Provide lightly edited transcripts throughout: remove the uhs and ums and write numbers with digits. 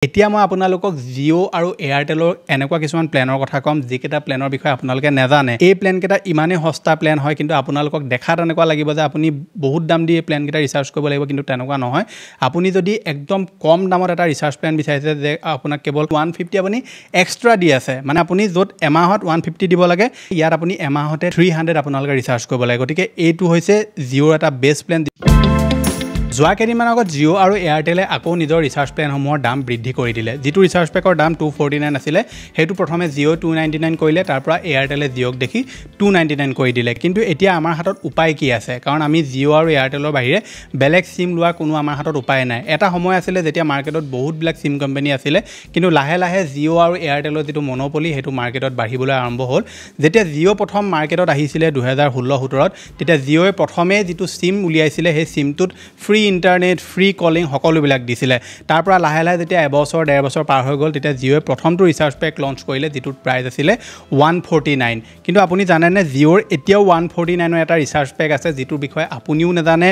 এতিয়া মই আপোনালোকক জিঅ' আৰু এয়াৰটেলৰ এনেকুৱা কিছুমান প্লেনৰ কথা ক'ম যিকেইটা প্লেনৰ বিষয়ে আপোনালোকে নাজানে এই প্লেন কেইটা ইমানে সস্তা প্লেন হয় কিন্তু আপোনালোকক দেখাত এনেকুৱা লাগিব যে আপুনি বহুত দাম দি এই প্লেন কেইটা ৰিচাৰ্জ কৰিব লাগিব কিন্তু তেনেকুৱা নহয় আপুনি যদি একদম কম দামত এটা ৰিচাৰ্জ প্লেন বিচাৰিছে যে আপোনাক কেৱল 150 আপুনি এক্সট্ৰা দি আছে মানে আপুনি য'ত এমাহত 150 দিব লাগে ইয়াত আপুনি এমাহতে 300 আপোনালোকে ৰিচাৰ্জ কৰিব লাগে গতিকে এইটো হৈছে জিঅ'ৰ এটা বেষ্ট প্লেন যোৱা কেইদিনমান আগত জিঅ' আৰু এয়াৰটেলে আকৌ নিজৰ ৰিচাৰ্জ প্লেনসমূহৰ দাম বৃদ্ধি কৰি দিলে যিটো ৰিচাৰ্জ পেকৰ দাম 249 আছিলে সেইটো প্ৰথমে জিঅ' 299 কৰিলে তাৰ পৰা এয়াৰটেলে জিঅ'ক দেখি 299 কৰি দিলে কিন্তু এতিয়া আমাৰ হাতত উপায় কি আছে কাৰণ আমি জিঅ' আৰু এয়াৰটেলৰ বাহিৰে বেলেগ সিম লোৱা কোনো আমাৰ হাতত উপায় নাই এটা সময় আছিলে যেতিয়া মাৰ্কেটত বহুত বিলাক সিম কোম্পানী আছিলে কিন্তু লাহে লাহে জিঅ' আৰু এয়াৰটেলৰ যেটো মনোপলি হেতু মাৰ্কেটত বাঢ়িবলৈ আৰম্ভ হ'ল যেতিয়া জিঅ' প্ৰথম মাৰ্কেটত আহিছিলে 2016-17ত তেতিয়া জিঅ'য়ে প্ৰথমে যেটো সিম উলিয়াইছিলে সেই সিমটোত ফ্ৰী ইন্টাৰনেট ফ্ৰী কলিং সকলোবিলাক দিছিলে তাৰ পৰা লাহে লাহে যেতিয়া এবছৰ ডেৰ বছৰ পাৰ হৈ গ'ল তেতিয়া জিঅ'য়ে প্ৰথমটো ৰিচাৰ্জ পেক লঞ্চ কৰিলে যেটোৰ প্ৰাইস আছিলে 149 কিন্তু আপুনি জানেনে জিঅ'ৰ এতিয়াও 149 এটা ৰিচাৰ্জ পেক আছে যেটোৰ বিষয়ে আপুনিও নাজানে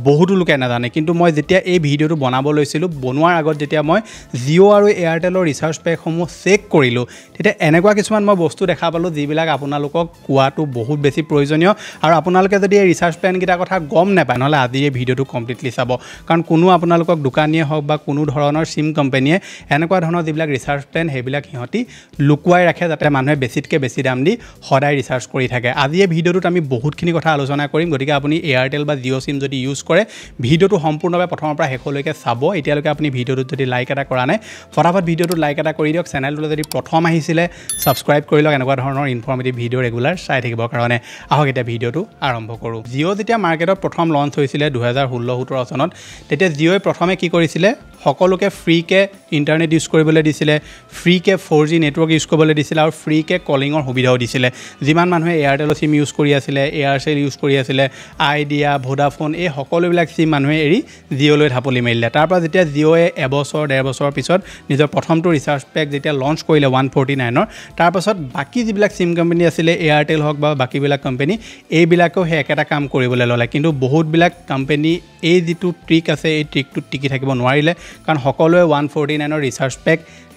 বহুতো লোকে নাজানে কিন্তু মই যেতিয়া এই ভিডিঅ'টো বনাব লৈছিলো বনোৱাৰ আগত যেতিয়া মই জিঅ' আৰু এয়াৰটেলৰ ৰিচাৰ্জ পেকসমূহ চেক কৰিলো তেতিয়া এনেকুৱা কিছুমান মই বস্তু দেখা পালো যিবিলাক আপোনালোকক কোৱাটো বহুত বেছি প্ৰয়োজনীয় আৰু আপোনালোকে যদি এই ৰিচাৰ্জ প্লেন কিটা কথা গম নাপায় নহলে আজি এই ভিডিঅ'টো কমপ্লিটলি চাব কাৰণ কোনো আপোনালোকক দোকানীয়ে হওক বা কোনো ধৰণৰ সিম কোম্পানীয়ে এনেকুৱা ধৰণৰ যিবিলাক ৰিচাৰ্জ প্লেন হেবিলাক হিহতি লুকুৱাই ৰাখে যাতে মানুহে বেছিতকে বেছি দাম দি সদায় ৰিচাৰ্জ কৰি থাকে আজি এই ভিডিঅ'টোত আমি বহুতখিনি কথা আলোচনা কৰিম গতিকে আপুনি এয়াৰটেল বা জিঅ' সিম যদি ইউজ কৰে ভিডিঅ'টো সম্পূৰ্ণভাৱে প্ৰথমৰ পৰা শেষলৈকে চাব এতিয়ালৈকে আপুনি ভিডিঅ'টোত যদি লাইক এটা কৰা নাই ফটাফট ভিডিঅ'টোত লাইক এটা কৰি দিয়ক চেনেলটোলৈ যদি প্ৰথম আহিছিলে সাবস্ক্ৰাইব কৰি লওক এনেকুৱা ধৰণৰ ইনফৰ্মেটিভ ভিডিঅ' ৰেগুলাৰ চাই থাকিবৰ কাৰণে আহক এতিয়া ভিডিঅ'টো আৰম্ভ কৰোঁ জিঅ' যেতিয়া মাৰ্কেটত প্ৰথম লঞ্চ হৈছিলে 2016-17 চনত তেতিয়া জিঅ'য়ে প্ৰথমে কি কৰিছিলে সকলোকে ফ্ৰীকে ইন্টাৰনেট ইউজ কৰিবলৈ দিছিলে ফ্ৰীকে 4G নেটৱৰ্ক ইউজ কৰিবলৈ দিছিলে আৰু ফ্ৰীকে কলিঙৰ সুবিধাও দিছিলে যিমান মানুহে এয়াৰটেল সিম ইউজ কৰি আছিলে এয়াৰসেল ইউজ কৰি আছিলে আইডিয়া ভোডাফোন এই সকলোবিলাক সিম মানুহে এৰি জিঅ'লৈ ঢাপলি মেলিলে তাৰ পৰা যেতিয়া জিঅ'য়ে এবছৰ ডেৰ বছৰৰ পিছত নিজৰ প্ৰথমটো ৰিচাৰ্জ পেক যেতিয়া লঞ্চ কৰিলে 149ৰ তাৰ পাছত বাকি যিবিলাক সিম কোম্পানী আছিলে এয়াৰটেল হওক বা বাকিবিলাক কোম্পানী এইবিলাকেও হে একেটা কাম কৰিবলৈ ললে কিন্তু বহুতবিলাক কোম্পানী এই যেটো ট্ৰিক আছে এই ট্ৰিকটো টিকি থাকিব নোৱাৰিলে কাৰণ সকলোৱে 149ৰ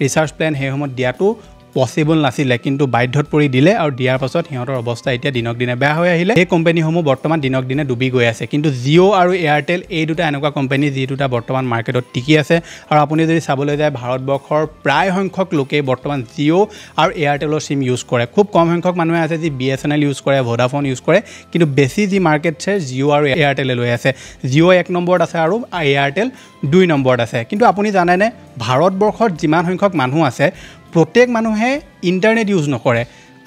ৰিচাৰ্জ প্লেন হে সময়ত দিয়াটো পসিবল নাছিলে কিন্তু বাধ্যত পৰি দিলে আৰু দিয়াৰ পাছত হিহঁতৰ অৱস্থা এতিয়া দিনক দিনে বেয়া হৈ আহিলে এই কোম্পানীসমূহ বৰ্তমান দিনক দিনে ডুবি গৈ আছে কিন্তু জিঅ' আৰু এয়াৰটেল এই দুটা এনেকুৱা কোম্পানী যি দুটা বৰ্তমান মাৰ্কেটত টিকি আছে আৰু আপুনি যদি চাবলৈ যায় ভাৰতবৰ্ষৰ প্ৰায় সংখ্যক লোকে বৰ্তমান জিঅ' আৰু এয়াৰটেলৰ সিম ইউজ কৰে খুব কম সংখ্যক মানুহে আছে যি BSNL ইউজ কৰে ভোডাফোন ইউজ কৰে কিন্তু বেছি যি মাৰ্কেট আছে জিঅ' আৰু এয়াৰটেলে লৈ আছে জিঅ' 1 নম্বৰত আছে আৰু এয়াৰটেল 2 নম্বৰত আছে কিন্তু আপুনি জানেনে ভাৰতবৰ্ষত যিমান সংখ্যক মানুহ আছে প্ৰত্যেক মানুহে ইন্টাৰনেট ইউজ নকৰে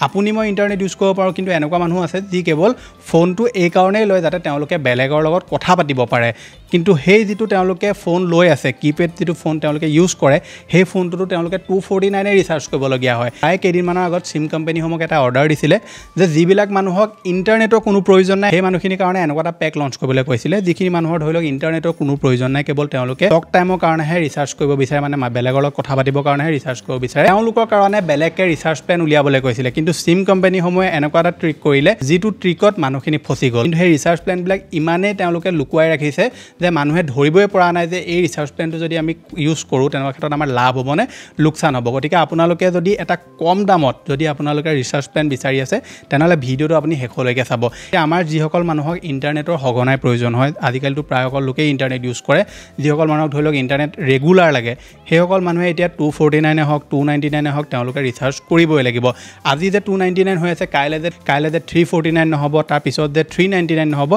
আপুনি মই ইন্টাৰনেট ইউজ কৰিব পাৰো কিন্তু এনেকুৱা মানুহ আছে যি কেৱল ফোনটো এই কাৰণেই লয় যাতে তেওঁলোকে বেলেগৰ লগত কথা পাতিব পাৰে কিন্তু সেই যেটো তেওঁলোকে ফোন লৈ আছে কিপেড যেটো ফোন তেওঁলোকে ইউজ কৰে সেই ফোনটো তেওঁলোকে 249 এ ৰিচাৰ্জ কৰিব লগিয়া হয় প্ৰায় কেইদিনমানৰ আগত সিম কোম্পানীসমূহক এটা অৰ্ডাৰ দিছিলে যে যিবিলাক মানুহক ইন্টাৰনেটৰ কোনো প্ৰয়োজন নাই সেই মানুহখিনিৰ কাৰণে এনেকুৱা এটা পেক লঞ্চ কৰিবলৈ কৈছিলে যিখিনি মানুহৰ ধৰিলক ইন্টাৰনেটৰ কোনো প্ৰয়োজন নাই কেৱল তেওঁলোকে টক টাইমৰ কাৰণেহে ৰিচাৰ্জ কৰিব বিচাৰে মানে বেলেগৰ লগত কথা পাতিবৰ কাৰণেহে ৰিচাৰ্জ কৰিব বিচাৰে তেওঁলোকৰ কাৰণে বেলেগকে ৰিচাৰ্জ প্লেন উলিয়াবলৈ কৈছিলে কিন্তু সিম কোম্পানীসমূহে এনেকুৱা এটা ট্ৰিক কৰিলে যিটো ট্ৰিকত মানুহখিনি ফসি গ'ল কিন্তু সেই ৰিচাৰ্জ প্লেন বিলাক ইমানে তেওঁলোকে লুকুৱাই ৰাখিছে যে মানুহে ধৰিবই পৰা নাই যে এই ৰিচাৰ্জ প্লেনটো যদি আমি ইউজ কৰো তেনে ক্ষেত্ৰত আমাৰ লাভ হ'ব নে লোকসান হ'ব গতিকে আপোনালোকে যদি এটা কম দামত যদি আপোনালোকে ৰিচাৰ্জ প্লেন বিচাৰি আছে তেনেহলে ভিডিঅ'টো আপুনি শেষলৈকে চাব আমাৰ যিসকল মানুহক ইন্টাৰনেটৰ সঘনাই প্ৰয়োজন হয় আজিকালিতো প্ৰায়সকল লোকে ইন্টাৰনেট ইউজ কৰে যিসকল মানুহক ধৰিলক ইন্টাৰনেট ৰেগুলাৰ লাগে সেইসকল মানুহে এতিয়া 249 এ হওক 299 এ হওক তেওঁলোকে ৰিচাৰ্জ কৰিবই লাগিব আজি যে 299 হৈ আছে কাইলে যে 349 নহব তাৰ পিছত যে 399 নহব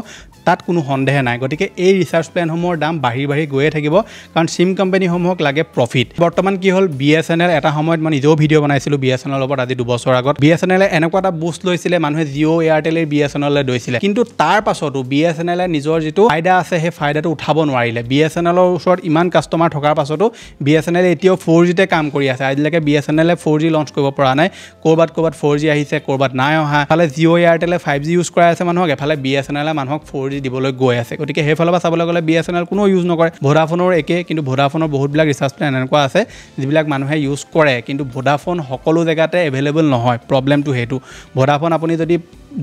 তাত কোনো সন্দেহ নাই গতিকে এই ৰিচাৰ্জ প্লেনসমূহৰ দাম বাঢ়ি গৈয়ে থাকিব কাৰণ সিম কোম্পানীসমূহক লাগে প্ৰফিট বৰ্তমান কি হ'ল BSNL এটা সময়ত মই নিজেও ভিডিঅ' বনাইছিলো BSNL লগত আজি 2 বছৰ আগত BSNL এনেকুৱা এটা বুষ্ট লৈছিলে মানুহে জিঅ' এয়াৰটেলৰ BSNL লৈ দৈছিলে কিন্তু তাৰ পাছতো BSNL নিজৰ যেটো ফাইদা আছে সেই ফাইদাটো উঠাব নোৱাৰিলে BSNL ৰ ওচৰত ইমান কাস্টমাৰ থকাৰ পাছতো BSNL এতিয়াও 4G তে কাম কৰি আছে আজিলৈকে BSNL 4G লঞ্চ কৰিব পৰা নাই কৰবাত 4G আহিছে কৰবাত নাই অহা ফালে জিঅ' এয়াৰটেলে 5G ইউজ কৰা আছে মানুহক এফালে BSNL মানুহক 4G অলৰেডি দিবলৈ গৈ আছে গতিকে সেইফালৰ পৰা চাবলৈ গ'লে BSNL কোনো ইউজ নকৰে ভোডাফোনৰ একে কিন্তু ভোডাফোনৰ বহুতবিলাক ৰিচাৰ্জ প্লেন এনেকুৱা আছে যিবিলাক মানুহে ইউজ কৰে কিন্তু ভোডাফোন সকলো জেগাতে এভেইলেবল নহয় প্ৰবলেমটো হেতু ভোডাফোন আপুনি যদি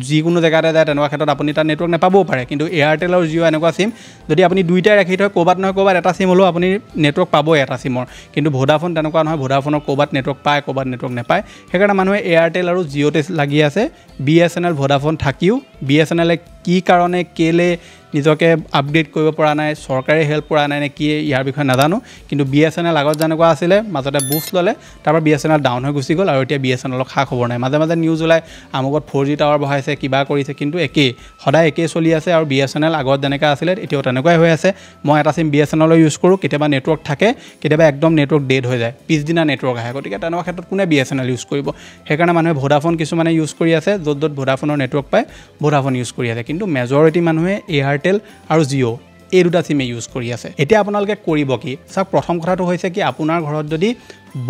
যিকোনো জেগাতে যায় তেনেকুৱা ক্ষেত্ৰত আপুনি তাৰ নেটৱৰ্ক নাপাবও পাৰে কিন্তু এয়াৰটেল আৰু জিঅ' এনেকুৱা সিম যদি আপুনি দুইটাই ৰাখি থয় ক'ৰবাত নহয় ক'ৰবাত এটা সিম হ'লেও আপুনি নেটৱৰ্ক পাবই এটা সিমৰ কিন্তু ভোডাফোন তেনেকুৱা নহয় ভোডাফোনৰ ক'ৰবাত নেটৱৰ্ক পায় ক'ৰবাত নেটৱৰ্ক নাপায় সেইকাৰণে মানুহে এয়াৰটেল আৰু জিঅ'তে লাগি আছে BSNL ভোডাফোন থাকিও BSNLে কি কাৰণে কেলে নিজকে আপডেট কৰিব পৰা নাই চৰকাৰে হেল্প কৰা নাই নে কি ইয়াৰ বিষয়ে নাজানো কিন্তু BSNL আগত যেনেকুৱা আছিলে মাজতে বুষ্ট ল'লে তাৰপৰা BSNL ডাউন হৈ গুচি গ'ল আৰু এতিয়া BSNLৰ খা খবৰ নাই মাজে মাজে নিউজ ওলাই আমুকত 4G টাৱাৰ বহাইছে কিবা কৰিছে কিন্তু একেই সদায় একেই চলি আছে আৰু BSNL আগত যেনেকুৱা আছিলে এতিয়াও তেনেকুৱাই হৈ আছে মই এটা সিম BSNL ইউজ কৰোঁ কেতিয়াবা নেটৱৰ্ক থাকে কেতিয়াবা একদম নেটৱৰ্ক ডেড হৈ যায় পিছদিনা নেটৱৰ্ক আহে গতিকে তেনেকুৱা ক্ষেত্ৰত কোনে BSNL ইউজ কৰিব সেইকাৰণে মানুহে ভোডাফোন কিছুমানে ইউজ কৰি আছে য'ত ভোডাফোনৰ নেটৱৰ্ক পায় ভোডাফোন ইউজ কৰি আছে কিন্তু মেজৰিটি মানুহে এয়াৰটেল আৰু জিঅ' এই দুটা সিমে ইউজ কৰি আছে এতিয়া আপোনালোকে কৰিব কি চাওক প্ৰথম কথাটো হৈছে কি আপোনাৰ ঘৰত যদি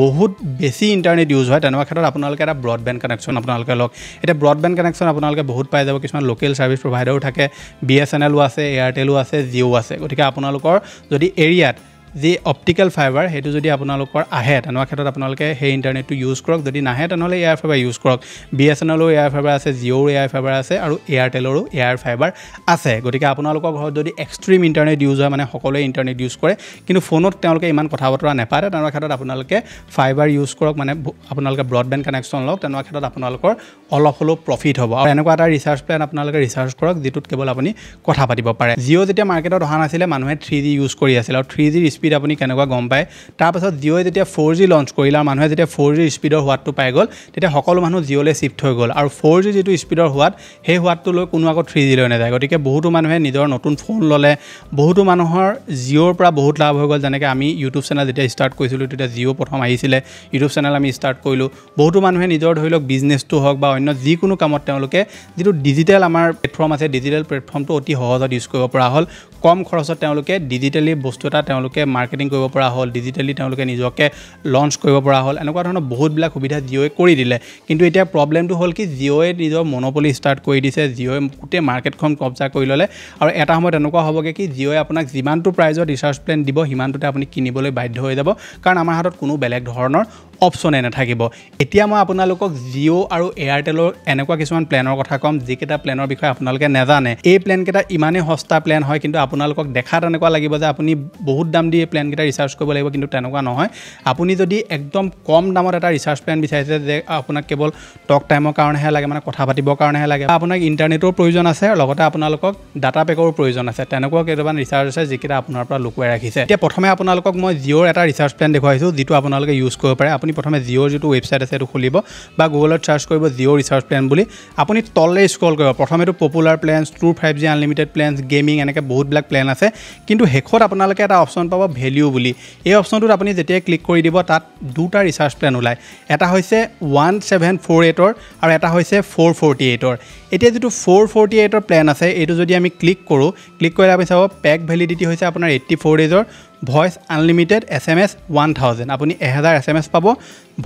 বহুত বেছি ইণ্টাৰনেট ইউজ হয় তেনেকুৱা ক্ষেত্ৰত আপোনালোকে এটা ব্ৰডবেণ্ড কানেকশ্যন আপোনালোকে লওক এতিয়া ব্ৰডবেণ্ড কানেকশ্যন আপোনালোকে বহুত পাই যাব কিছুমান লোকেল ছাৰ্ভিচ প্ৰভাইডাৰো থাকে BSNLও আছে এয়াৰটেলো আছে জিঅ'ও আছে গতিকে আপোনালোকৰ যদি এৰিয়াত যি অপটিকেল ফাইবাৰ সেইটো যদি আপোনালোকৰ আহে তেনেকুৱা ক্ষেত্ৰত আপোনালোকে সেই ইণ্টাৰনেটটো ইউজ কৰক যদি নাহে তেনেহ'লে এয়াৰ ফাইবাৰ ইউজ কৰক BSNLৰো এয়াৰ ফাইবাৰ আছে জিঅ'ৰো এয়াৰ ফাইবাৰ আছে আৰু এয়াৰটেলৰো এয়াৰ ফাইবাৰ আছে গতিকে আপোনালোকৰ ঘৰত যদি এক্সট্ৰিম ইণ্টাৰনেট ইউজ হয় মানে সকলোৱে ইণ্টাৰনেট ইউজ কৰে কিন্তু ফোনত তেওঁলোকে ইমান কথা বতৰা নাপাতে তেনেকুৱা ক্ষেত্ৰত আপোনালোকে ফাইবাৰ ইউজ কৰক মানে আপোনালোকে ব্ৰডবেণ্ড কানেকশ্যন লওক তেনেকুৱা ক্ষেত্ৰত আপোনালোকৰ অলপ হ'লেও প্ৰফিট হ'ব আৰু এনেকুৱা এটা ৰিচাৰ্জ প্লেন আপোনালোকে ৰিচাৰ্জ কৰক যিটোত কেৱল আপুনি কথা পাতিব পাৰে জিঅ' যেতিয়া মাৰ্কেটত অহা নাছিলে মানুহে 3G ইউজ কৰি আছিল আৰু 3G স্পীড আপুনি কেনেকুৱা গম পায় তাৰপাছত জিঅ'ই যেতিয়া 4G লঞ্চ কৰিলে আৰু মানুহে যেতিয়া 4G স্পীডৰ হোৱাটো পাই গ'ল তেতিয়া সকলো মানুহ জিঅ'লৈ শিফ্ট হৈ গ'ল আৰু 4G যিটো স্পীডৰ হোৱাত সেই হোৱাটো লৈ কোনো আকৌ 3G লৈ নাযায় গতিকে বহুতো মানুহে নিজৰ নতুন ফোন ল'লে বহুতো মানুহৰ জিঅ'ৰ পৰা বহুত লাভ হৈ গ'ল যেনেকৈ আমি ইউটিউব চেনেল যেতিয়া ষ্টাৰ্ট কৰিছিলোঁ তেতিয়া জিঅ' প্ৰথম আহিছিলে ইউটিউব চেনেল আমি ষ্টাৰ্ট কৰিলোঁ বহুতো মানুহে নিজৰ ধৰি লওক বিজনেছটো হওক বা অন্য যিকোনো কামত তেওঁলোকে যিটো ডিজিটেল আমাৰ প্লেটফৰ্ম আছে ডিজিটেল প্লেটফৰ্মটো অতি সহজত ইউজ কৰিব পৰা হ'ল কম খৰচত তেওঁলোকে ডিজিটেলি বস্তু এটা তেওঁলোকে মাৰ্কেটিং কৰিব পৰা হ'ল ডিজিটেলি তেওঁলোকে নিজকে লঞ্চ কৰিব পৰা হ'ল এনেকুৱা ধৰণৰ বহুতবিলাক সুবিধা জিঅ'ই কৰি দিলে কিন্তু এতিয়া প্ৰবলেমটো হ'ল কি জিঅ'ই নিজৰ মনোপলি ষ্টাৰ্ট কৰি দিছে জিঅ'ই গোটেই মাৰ্কেটখন কব্জা কৰি ল'লে আৰু এটা সময়ত এনেকুৱা হ'বগৈ কি জিঅ'ই আপোনাক যিমানটো প্ৰাইজত ৰিচাৰ্জ প্লেন দিব সিমানটোতে আপুনি কিনিবলৈ বাধ্য হৈ যাব কাৰণ আমাৰ হাতত কোনো বেলেগ ধৰণৰ অপশ্যনে নাথাকিব এতিয়া মই আপোনালোকক জিঅ' আৰু এয়াৰটেলৰ এনেকুৱা কিছুমান প্লেনৰ কথা ক'ম যিকেইটা প্লেনৰ বিষয়ে আপোনালোকে নাজানে এই প্লেনকেইটা ইমানেই সস্তা প্লেন হয় কিন্তু আপোনালোকক দেখাত এনেকুৱা লাগিব যে আপুনি বহুত দাম দি এই প্লেনকেইটা ৰিচাৰ্জ কৰিব লাগিব কিন্তু তেনেকুৱা নহয় আপুনি যদি একদম কম দামত এটা ৰিচাৰ্জ প্লেন বিচাৰিছে যে আপোনাক কেৱল টক টাইমৰ কাৰণেহে লাগে মানে কথা পাতিবৰ কাৰণেহে লাগে আপোনাক ইণ্টাৰনেটৰ প্ৰয়োজন আছে লগতে আপোনালোকক ডাটা পেকৰো প্ৰয়োজন আছে তেনেকুৱা কেইটামান ৰিচাৰ্জ আছে যিকেইটা আপোনাৰ পৰা লুকুৱাই ৰাখিছে এতিয়া প্ৰথমে আপোনালোকক মই জিঅ'ৰ এটা ৰিচাৰ্জ প্লেন দেখুৱাইছোঁ যিটো আপোনালোকে ইউজ কৰিব পাৰে আপুনি প্ৰথমে জিঅ'ৰ যিটো ৱেবছাইট আছে সেইটো খুলিব বা গুগলত চাৰ্চ কৰিব জিঅ' ৰিচাৰ্জ প্লেন বুলি আপুনি তললৈ স্ক্ৰল কৰিব প্ৰথমেতো popular plans true 5G unlimited plans gaming এনেকৈ বহুতবিলাক প্লেন আছে কিন্তু শেষত আপোনালোকে এটা অপশ্যন পাব ভেলিউ বুলি এই অপশ্যনটোত আপুনি যেতিয়া ক্লিক কৰি দিব তাত দুটা ৰিচাৰ্জ প্লেন ওলায় এটা হৈছে 1748ৰ আৰু এটা হৈছে 448ৰ এতিয়া যিটো 448ৰ প্লেন আছে এইটো যদি আমি ক্লিক কৰোঁ ক্লিক কৰিলে আপুনি চাব পেক ভেলিডিটি হৈছে আপোনাৰ 84 ডেজৰ ভইচ আনলিমিটেড SMS 1000 আপুনি 1000 SMS পাব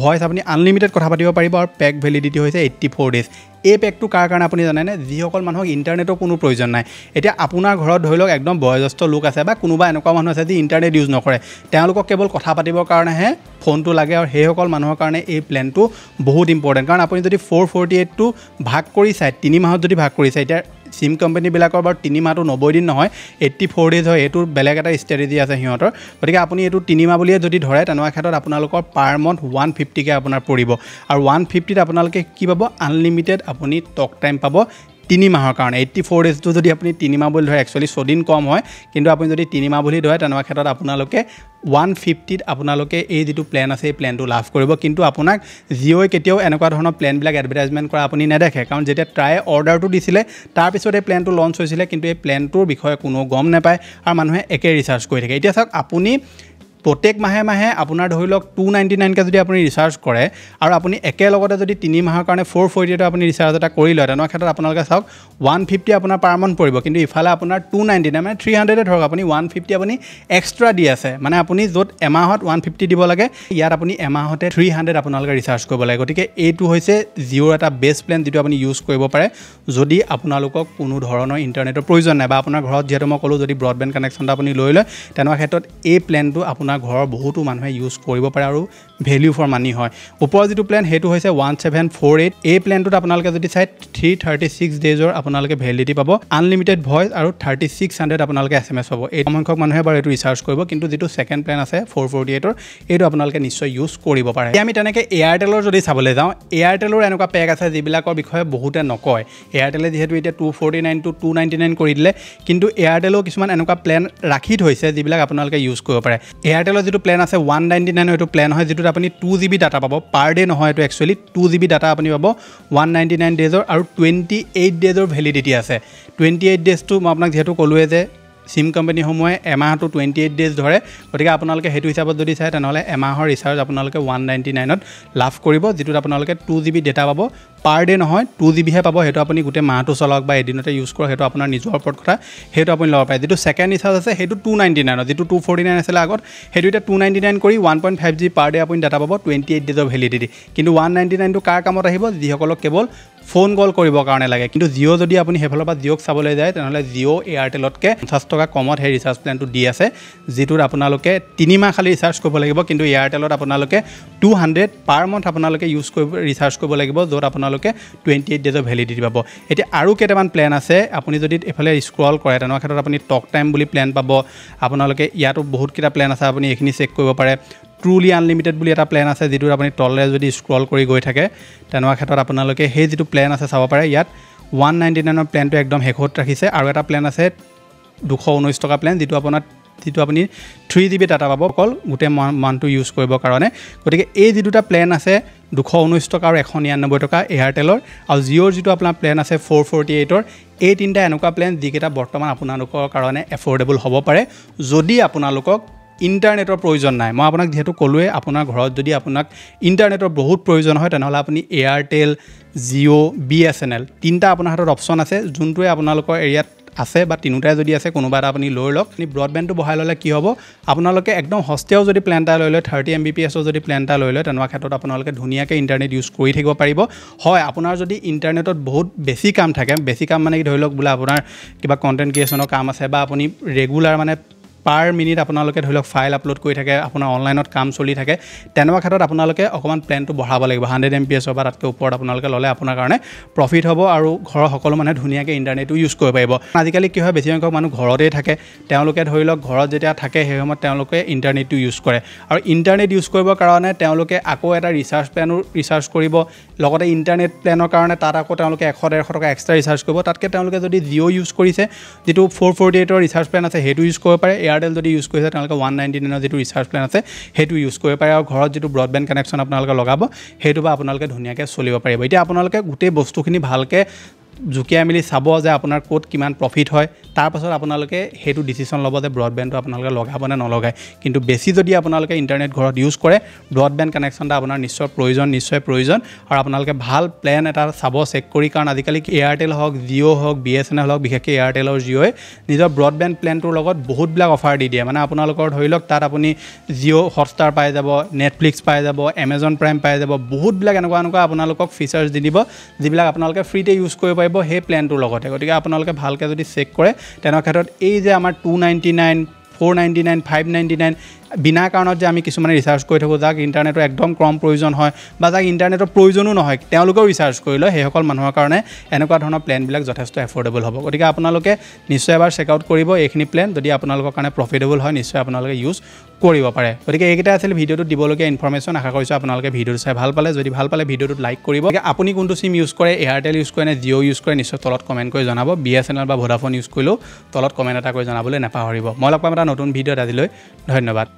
ভইচ আপুনি আনলিমিটেড কথা পাতিব পাৰিব আৰু পেক ভেলিডিটি হৈছে 84 ডেজ এই পেকটো কাৰ কাৰণে আপুনি জানেনে যিসকল মানুহক ইণ্টাৰনেটৰ কোনো প্ৰয়োজন নাই এতিয়া আপোনাৰ ঘৰত ধৰি লওক একদম বয়োজ্যেষ্ঠ লোক আছে বা কোনোবা এনেকুৱা মানুহ আছে যি ইণ্টাৰনেট ইউজ নকৰে তেওঁলোকক কেৱল কথা পাতিবৰ কাৰণেহে ফোনটো লাগে আৰু সেইসকল মানুহৰ কাৰণে এই প্লেনটো বহুত ইম্পৰ্টেণ্ট কাৰণ আপুনি যদি 448টো ভাগ কৰি চায় 3 মাহত যদি ভাগ কৰি চায় এতিয়া সিম কোম্পানীবিলাকৰ বাৰু 3 মাহটো 90 দিন নহয় 84 ডেজ হয় এইটোৰ বেলেগ এটা ষ্ট্ৰেটেজি আছে সিহঁতৰ গতিকে আপুনি এইটো 3 মাহ বুলিয়ে যদি ধৰে তেনেকুৱা ক্ষেত্ৰত আপোনালোকৰ পাৰ মন্থ 150কৈ আপোনাৰ পৰিব আৰু 150ত আপোনালোকে কি পাব আনলিমিটেড আপুনি টক টাইম পাব 3 মাহৰ কাৰণে 84 ডেজটো যদি আপুনি 3 মাহ বুলি ধৰে একচুৱেলি 6 দিন কম হয় কিন্তু আপুনি যদি 3 মাহ বুলি ধৰে তেনেকুৱা ক্ষেত্ৰত আপোনালোকে 150ত আপোনালোকে এই যিটো প্লেন আছে এই প্লেনটো লাভ কৰিব কিন্তু আপোনাক জিঅ'ই কেতিয়াও এনেকুৱা ধৰণৰ প্লেনবিলাক এডভাৰটাইজমেণ্ট কৰা আপুনি নেদেখে কাৰণ যেতিয়া ট্ৰাই অৰ্ডাৰটো দিছিলে তাৰপিছত এই প্লেনটো লঞ্চ হৈছিলে কিন্তু এই প্লেনটোৰ বিষয়ে কোনো গম নাপায় আৰু মানুহে একে ৰিচাৰ্জ কৰি থাকে এতিয়া চাওক আপুনি প্ৰত্যেক মাহে মাহে আপোনাৰ ধৰি লওক 299 কে যদি আপুনি ৰিচাৰ্জ কৰে আৰু আপুনি একেলগতে যদি 3 মাহৰ কাৰণে 448 আপুনি ৰিচাৰ্জ এটা কৰি লয় তেনে ক্ষেত্ৰত আপোনালোকে চাওক 150 আপোনাৰ পাৰ মান্থ পৰিব কিন্তু ইফালে আপোনাৰ 299 মানে 300 ধৰক আপুনি 150 আপুনি এক্সট্ৰা দি আছে মানে আপুনি য'ত এমাহত 150 দিব লাগে ইয়াত আপুনি এমাহতে 300 আপোনালোকে ৰিচাৰ্জ কৰিব লাগে গতিকে এইটো হৈছে জিঅ'ৰ এটা বেষ্ট প্লেন যেটো আপুনি ইউজ কৰিব পাৰে যদি আপোনালোকক কোনো ধৰণৰ ইন্টাৰনেটৰ প্ৰয়োজন নাই বা আপোনাৰ ঘৰত যেটো মই ক'লো যদি ব্ৰডবেণ্ড কানেকচনটা আপুনি লৈ লয় তেনে ক্ষেত্ৰত এই প্লেনটো আপোনাৰ ঘৰৰ বহুতো মানুহে ইউজ কৰিব পাৰে আৰু ভ্যালু ফৰ মানি হয় ওপৰৰ যেটো প্লেন হেতু হৈছে 1748 এই প্লেনটোত আপোনালোকে যদি চাই 336 ডেজৰ আপোনালোকে ভ্যালিডিটি পাব আনলিমিটেড ভয়েস আৰু 3600 আপোনালোকে এসএমএস পাব এই সংখ্যক মানুহে বাৰু এটো ৰিচাৰ্জ কৰিব কিন্তু যেটো সেকেন্ড প্লেন আছে 448 ৰ এটো আপোনালোকে নিশ্চয় ইউজ কৰিব পাৰে আমি তেনেকৈ এয়াৰটেলৰ যদি চাবলৈ যাওঁ এয়াৰটেলৰ এনেকুৱা পেক আছে যিবিলাকৰ বিষয়ে বহুতে নকয় এয়াৰটেলে যেহেতু এতিয়া 249 টু 299 কৰি দিলে কিন্তু এয়াৰটেলৰ কিছুমান এনেকুৱা প্লেন ৰাখি থৈছে যিবিলাক আপোনালোকে ইউজ কৰিব পাৰে এয়াৰটেলৰ যেটো প্লেন আছে 199 এটো প্লেন হয় যেটো আপুনি 2GB ডাটা পাব পাৰ ডে নহয় এটো একচুয়ালি 2GB ডাটা আপুনি পাব 199 ডেজৰ আৰু 28 ডেজৰ ভ্যালিডিটি আছে 28 ডেজ টু মই আপোনাক যেহেতু কলোৱে যে সিম কোম্পানি সময়ে এমাহটো 28 ডেজ ধৰে গতিকে আপোনালোকে হেতু হিচাপত যদি চাই তেনেহলে এমাহৰ ৰিচাৰ্জ আপোনালোকে 199 ত লাভ কৰিব যেটো আপোনালোকে 2GB ডাটা পাব পাৰ ডে নহয় 2GB হে পাব হেতু আপুনি গুটে মাহটো চলাওক বা এদিনতে ইউজ কৰক হেতু আপোনাৰ নিজৰ ওপৰত কথা হেতু আপুনি লব পাৰে যেটো সেকেন্ড ৰিচাৰ্জ আছে হেতু 299 যেটো 249 আছিল আগত হেতু এটা 299 কৰি 1.5GB পাৰ ডে আপুনি ডাটা পাব 28 ডেজৰ ভ্যালিডিটি কিন্তু 199 টো কাৰ কামত আহিব যিসকলক কেৱল ফোন কল কৰিবৰ কাৰণে লাগে কিন্তু জিঅ যদি আপুনি হেফালৰ পৰা জিঅক চাবলৈ যায় তেনেহলে জিঅ এয়াৰটেলতকে 50 টকা কমত হে ৰিচাৰ্জ প্লেনটো দি আছে যেটোৰ আপোনালোকে 3 মাহ খালি ৰিচাৰ্জ কৰিব লাগিব কিন্তু এয়াৰটেলত আপোনালোকে 200 পাৰ মান্থ আপোনালোকে ইউজ কৰিব ৰিচাৰ্জ কৰিব লাগিব যত আপোনালোকে 28 ডেজৰ ভ্যালিডিটি পাব এতিয়া আৰু কেটামান প্লেন আছে আপুনি যদি এফালে স্ক্ৰল কৰে তেনৰ ক্ষেত্ৰত আপুনি টক টাইম বুলি প্লেন পাব আপোনালোকে ইয়াতো বহুত কিটা প্লেন আছে আপুনি এখিনি চেক কৰিব পাৰে ট্ৰুলি আনলিমিটেড বুলি এটা প্লেন আছে যেটোৰ আপুনি তললে যদি স্ক্ৰল কৰি গৈ থাকে তেনৰ ক্ষেত্ৰত আপোনালোকে সেই যেটো প্লেন আছে চাব পাৰে ইয়াত 199 ৰ প্লেনটো একদম হেকত ৰাখিছে আৰু এটা প্লেন আছে 219 টকা প্লেন যেটো আপুনি 3GB ডাটা পাব কল গুটে মানটো ইউজ কৰিব কাৰণে গতিকে এই যে দুটা প্লেন আছে 219 টকা আৰু 199 টকা এয়াৰটেলৰ আৰু জিঅ'ৰ যেটো আপোনাৰ প্লেন আছে 448 ৰ এই তিনটা এনেকুৱা প্লেন যিকেটা বৰ্তমান আপোনালোকৰ কাৰণে এফৰ্ডেবল হ'ব পাৰে যদি আপোনালোকক ইন্টাৰনেটৰ প্ৰয়োজন নাই মই আপোনাক যেহেতু কলোৱে আপোনাৰ ঘৰত যদি আপোনাক ইন্টাৰনেটৰ বহুত প্ৰয়োজন হয় তেনেহলে আপুনি এয়াৰটেল জিঅ বিএসএনএল তিনটা আপোনাৰ হাতত অপচন আছে যোনটোৱে আপোনালোকৰ এৰিয়াত আছে বা তিনুটাই যদি আছে কোনোবা এটা আপুনি লৈ লওক আপুনি ব্ৰডবেণ্ডটো বহাই ললে কি হ'ব আপোনালোকে একদম হস্তেও যদি প্লেন এটা লৈ লয় 30 Mbps যদি প্লেন এটা লৈ লয় তেনৱা ক্ষেত্ৰত আপোনালোকে ধুনিয়াকৈ ইন্টাৰনেট ইউজ কৰি থাকিব পাৰিব হয় আপোনাৰ যদি ইন্টাৰনেটত বহুত বেছি কাম থাকে বেছি কাম মানে কি ধৰি লওক বুলা আপোনাৰ কিবা কন্টেন্ট ক্ৰিয়েচনৰ কাম আছে বা আপুনি ৰেগুলাৰ মানে পাৰ মিনিট আপোনালোকে ধৰি লওক ফাইল আপলোড কৰি থাকে আপোনাৰ অনলাইনত কাম চলি থাকে তেনৱা ক্ষেত্ৰত আপোনালোকে অকমান প্লেনটো বঢ়াব লাগিব 100 Mbps বা তাতকৈ ওপৰত আপোনালোকে ললে আপোনাৰ কাৰণে প্ৰফিট হ'ব আৰু ঘৰৰ সকলো মানে ধুনিয়াকৈ ইন্টাৰনেটটো ইউজ কৰিব পাৰিব আজিকালি কি হয় বেছি সংখ্যক মানুহ ঘৰতেই থাকে তেওঁলোকে ধৰি লওক ঘৰত যেতিয়া থাকে সেই সময়ত তেওঁলোকে ইন্টাৰনেটটো ইউজ কৰে আৰু ইন্টাৰনেট ইউজ কৰিবৰ কাৰণে তেওঁলোকে আকৌ এটা ৰিচাৰ্জ প্লেনো ৰিচাৰ্জ কৰিব লগতে ইন্টাৰনেট প্লেনৰ কাৰণে তাত আকৌ তেওঁলোকে 100-150 টকা এক্সট্ৰা ৰিচাৰ্জ কৰিব তাতকে তেওঁলোকে যদি জিঅ ইউজ কৰিছে যেটো 448 ৰ ৰিচাৰ্জ প্লেন আছে হেতু ইউজ কৰিব পাৰে এয়াৰটেল যদি ইউজ কৰিছে তেওঁলোকে 199 ৰ যেটো ৰিচাৰ্জ প্লেন আছে হেতু ইউজ কৰিব পাৰে আৰু ঘৰত যেটো ব্ৰডবেণ্ড কানেকচন আপোনালোকে লগাব হেতু বা আপোনালোকে ধুনিয়াকৈ চলিব পাৰিব এতিয়া আপোনালোকে গুটেই বস্তুখিনি ভালকে জুকিয়া মিলি চাব যে আপোনাৰ কোড কিমান প্ৰফিট হয় তাৰ পাছত আপোনালোকে হেতু ডিসিশন লব যে ব্ৰডবেণ্ডটো আপোনালোকে লগাব না নলগায় কিন্তু বেছি যদি আপোনালোকে ইন্টাৰনেট ঘৰত ইউজ কৰে ব্ৰডবেণ্ড কানেকচনটা আপোনাৰ নিশ্চয় প্ৰয়োজন আৰু আপোনালোকে ভাল প্লেন এটা চাব চেক কৰি কাৰণ আজিকালি এয়াৰটেল হওক জিঅ হওক বিএসএনএল হওক বিশেষকৈ এয়াৰটেল আৰু জিঅ'য়ে নিজৰ ব্ৰডবেণ্ড প্লেনটোৰ লগত বহুত বিলাক অফাৰ দি দিয়ে মানে আপোনালোকৰ ধৰি লওক তাত আপুনি জিঅ হটষ্টাৰ পাই যাব নেটফ্লিক্স পাই যাব এমাজন প্ৰাইম পাই যাব বহুত বিলাক এনেকুৱা আপোনালোকক ফিচাৰ্স দি দিব যিবিলাক আপোনালোকে ফ্ৰীতে ইউজ কৰিব পাৰিব হে প্লেনটোৰ লগতে গতিকে আপোনালোকে ভালকে যদি চেক কৰে তেনৰ ক্ষেত্ৰত এই যে আমাৰ 299 499 599 বিনা কাৰণত যে আমি কিছুমানে ৰিচাৰ্জ কৰি থাকো যাক ইন্টাৰনেটৰ একদম কম প্ৰয়োজন হয় বা যাক ইন্টাৰনেটৰ প্ৰয়োজনো নহয় তেওঁলোকেও ৰিচাৰ্জ কৰি লয় হেসকল মানুহৰ কাৰণে এনেকুৱা ধৰণৰ প্লেন বিলাক যথেষ্ট এফৰ্ডেবল হ'ব গতিকে আপোনালোকে নিশ্চয় এবাৰ চেক আউট কৰিব এইখিনি প্লেন যদি আপোনালোকৰ কাৰণে প্ৰফিটেবল হয় নিশ্চয় আপোনালোকে ইউজ কৰিব পাৰে গতিকে এইকেইটা আছিল ভিডিওটো দিবলগীয়া ইনফৰমেশন আশা কৰিছো আপোনালোকে ভিডিওটো চাই ভাল পালে যদি ভাল পালে ভিডিওটো লাইক কৰিব আপুনি কোনটো সিম ইউজ কৰে এয়াৰটেল ইউজ কৰে নে জিঅ ইউজ কৰে নিশ্চয় তলত কমেন্ট কৰি জনাব বিএসএনএল বা ভোডাফোন ইউজ কৰিলো তলত কমেন্ট এটা কৰি জনাবলৈ নাপাহৰিব মই লগ পাম এটা নতুন ভিডিওত আজিলৈ ধন্যবাদ